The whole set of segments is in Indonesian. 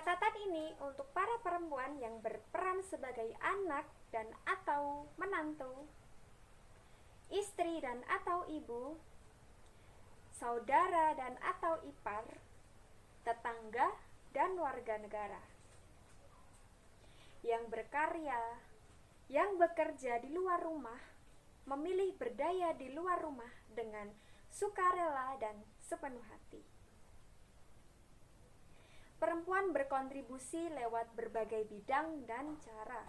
Catatan ini untuk para perempuan yang berperan sebagai anak dan atau menantu, istri dan atau ibu, saudara dan atau ipar, tetangga dan warga negara yang berkarya, yang bekerja di luar rumah, memilih berdaya di luar rumah dengan sukarela dan sepenuh hati. Perempuan berkontribusi lewat berbagai bidang dan cara.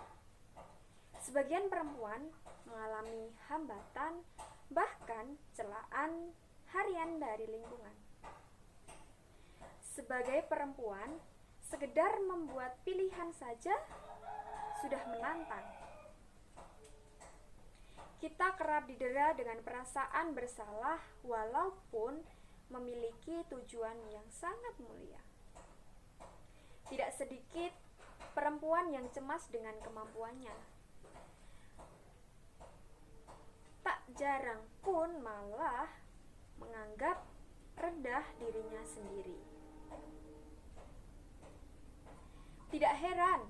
Sebagian perempuan mengalami hambatan, bahkan celaan harian dari lingkungan. Sebagai perempuan, sekedar membuat pilihan saja sudah menantang. Kita kerap didera dengan perasaan bersalah walaupun memiliki tujuan yang sangat mulia. Tidak sedikit perempuan yang cemas dengan kemampuannya. Tak jarang pun malah menganggap rendah dirinya sendiri. Tidak heran,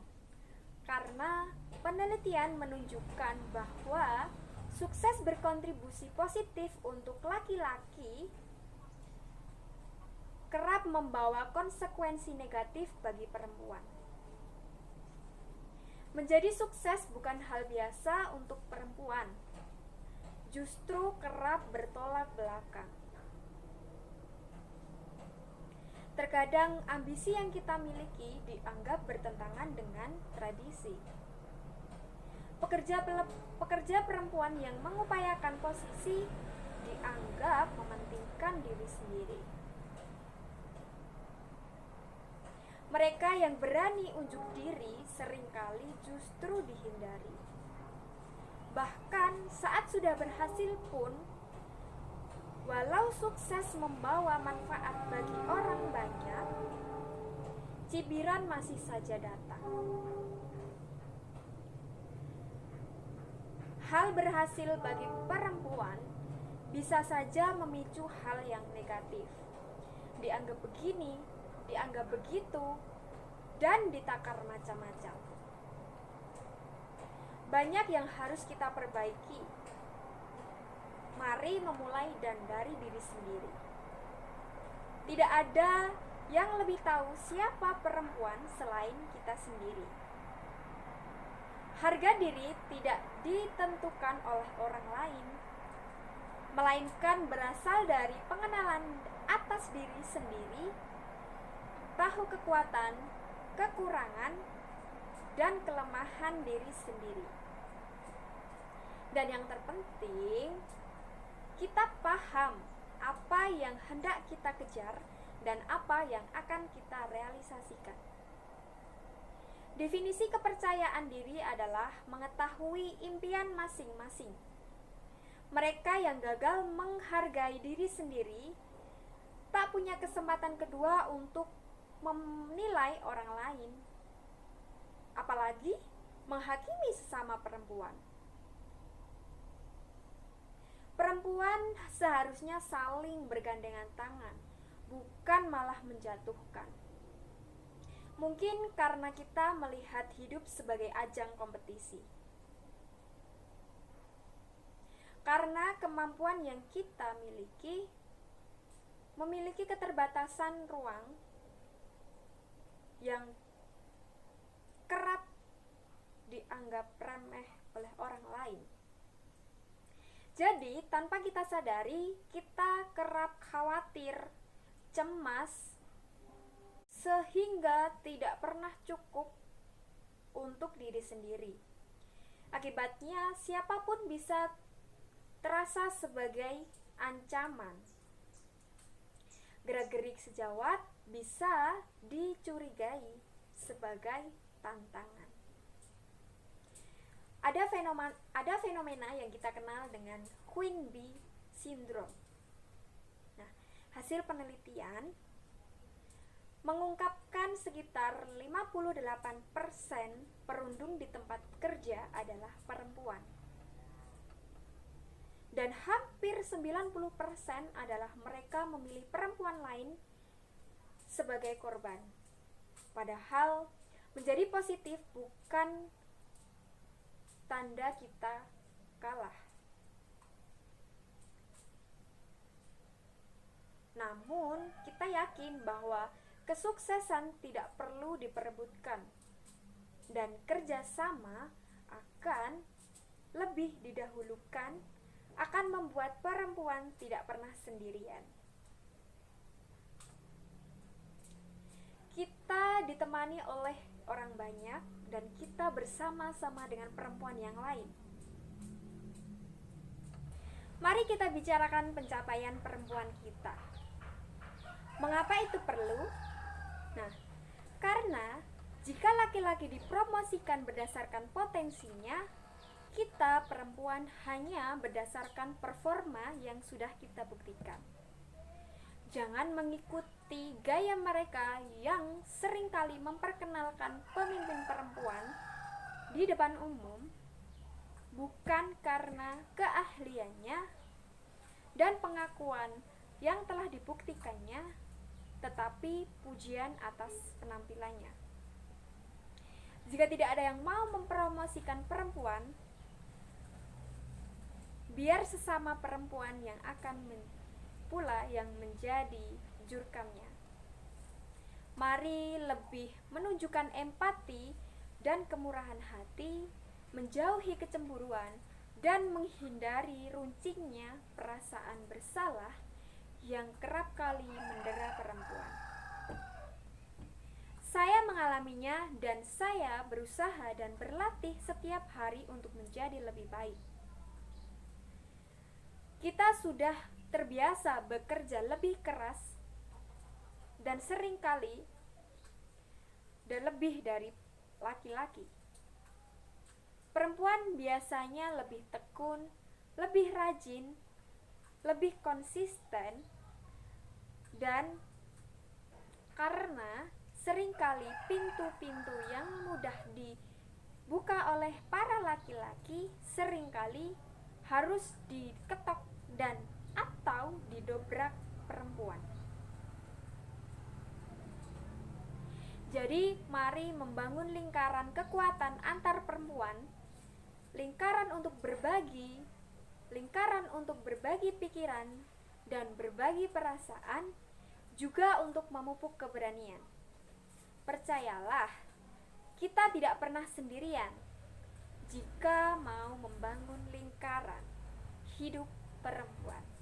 karena penelitian menunjukkan bahwa sukses berkontribusi positif untuk laki-laki kerap membawa konsekuensi negatif bagi perempuan. Menjadi sukses bukan hal biasa untuk perempuan, justru kerap bertolak belakang. Terkadang ambisi yang kita miliki dianggap bertentangan dengan tradisi. Pekerja perempuan yang mengupayakan posisi dianggap mementingkan diri sendiri. Mereka yang berani unjuk diri seringkali justru dihindari. Bahkan saat sudah berhasil pun, walau sukses membawa manfaat bagi orang banyak, cibiran masih saja datang. Hal berhasil bagi perempuan bisa saja memicu hal yang negatif. Dianggap begini, dianggap begitu, dan ditakar macam-macam. Banyak yang harus kita perbaiki. Mari memulai dari diri sendiri. Tidak ada yang lebih tahu siapa perempuan selain kita sendiri. Harga diri tidak ditentukan oleh orang lain, melainkan berasal dari pengenalan atas diri sendiri, tahu kekuatan, kekurangan, dan kelemahan diri sendiri. Dan yang terpenting, kita paham apa yang hendak kita kejar dan apa yang akan kita realisasikan. Definisi kepercayaan diri adalah mengetahui impian masing-masing. Mereka yang gagal menghargai diri sendiri tak punya kesempatan kedua untuk menilai orang lain, apalagi menghakimi sesama perempuan. Perempuan seharusnya saling bergandengan tangan, bukan malah menjatuhkan. Mungkin karena kita melihat hidup sebagai ajang kompetisi. Karena kemampuan yang kita memiliki keterbatasan ruang yang kerap dianggap remeh oleh orang lain. Jadi, tanpa kita sadari, kita kerap khawatir, cemas, sehingga tidak pernah cukup untuk diri sendiri. Akibatnya, siapapun bisa terasa sebagai ancaman. Gerak-gerik sejawat bisa dicurigai sebagai tantangan. Ada fenomena yang kita kenal dengan Queen Bee Syndrome. Nah, hasil penelitian mengungkapkan sekitar 58% perundung di tempat kerja adalah perempuan. Dan hampir 90% adalah mereka memilih perempuan lain sebagai korban. Padahal menjadi positif bukan tanda kita kalah. Namun, kita yakin bahwa kesuksesan tidak perlu diperebutkan dan kerjasama akan lebih didahulukan, akan membuat perempuan tidak pernah sendirian. Kita ditemani oleh orang banyak dan kita bersama-sama dengan perempuan yang lain. Mari kita bicarakan pencapaian perempuan kita. Mengapa itu perlu? Nah, karena jika laki-laki dipromosikan berdasarkan potensinya, kita perempuan hanya berdasarkan performa yang sudah kita buktikan. Jangan mengikuti gaya mereka yang seringkali memperkenalkan pemimpin perempuan di depan umum bukan karena keahliannya dan pengakuan yang telah dibuktikannya, tetapi pujian atas penampilannya. Jika tidak ada yang mau mempromosikan perempuan, biar sesama perempuan yang akan pula yang menjadi jurkamnya. Mari lebih menunjukkan empati dan kemurahan hati, menjauhi kecemburuan, dan menghindari runcingnya perasaan bersalah yang kerap kali mendera perempuan. Saya mengalaminya dan saya berusaha dan berlatih setiap hari untuk menjadi lebih baik. Kita sudah terbiasa bekerja lebih keras dan seringkali dan lebih dari laki-laki. Perempuan biasanya lebih tekun, lebih rajin, lebih konsisten, dan karena seringkali pintu-pintu yang mudah dibuka oleh para laki-laki seringkali harus diketok dan atau didobrak perempuan. Jadi mari membangun lingkaran kekuatan antar perempuan, lingkaran untuk berbagi, lingkaran untuk berbagi pikiran dan berbagi perasaan, juga untuk memupuk keberanian. Percayalah, kita tidak pernah sendirian jika mau membangun lingkaran hidup perempuan.